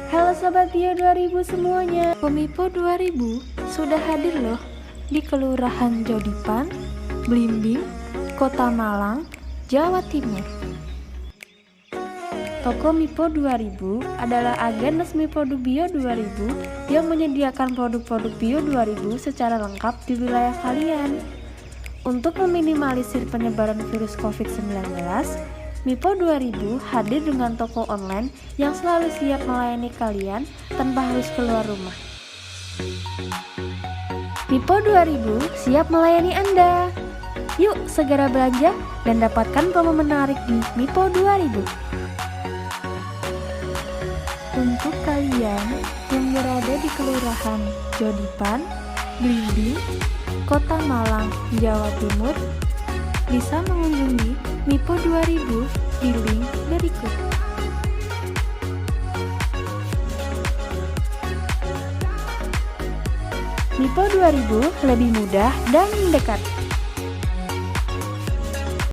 Halo Sobat Bio 2000 semuanya. Komipo 2000 sudah hadir loh di Kelurahan Jodipan, Blimbing, Kota Malang, Jawa Timur. Toko Mipo 2000 adalah agen resmi produk Bio 2000 yang menyediakan produk-produk Bio 2000 secara lengkap di wilayah kalian. Untuk meminimalisir penyebaran virus COVID-19, Mipo 2000 hadir dengan toko online yang selalu siap melayani kalian tanpa harus keluar rumah. Mipo 2000 siap melayani Anda. Yuk segera belanja dan dapatkan promo menarik di Mipo 2000. Untuk kalian yang berada di Kelurahan Jodipan, Blimbing, Kota Malang, Jawa Timur, bisa mengunjungi Mipo 2000 di link berikut. Mipo 2000 lebih mudah dan dekat.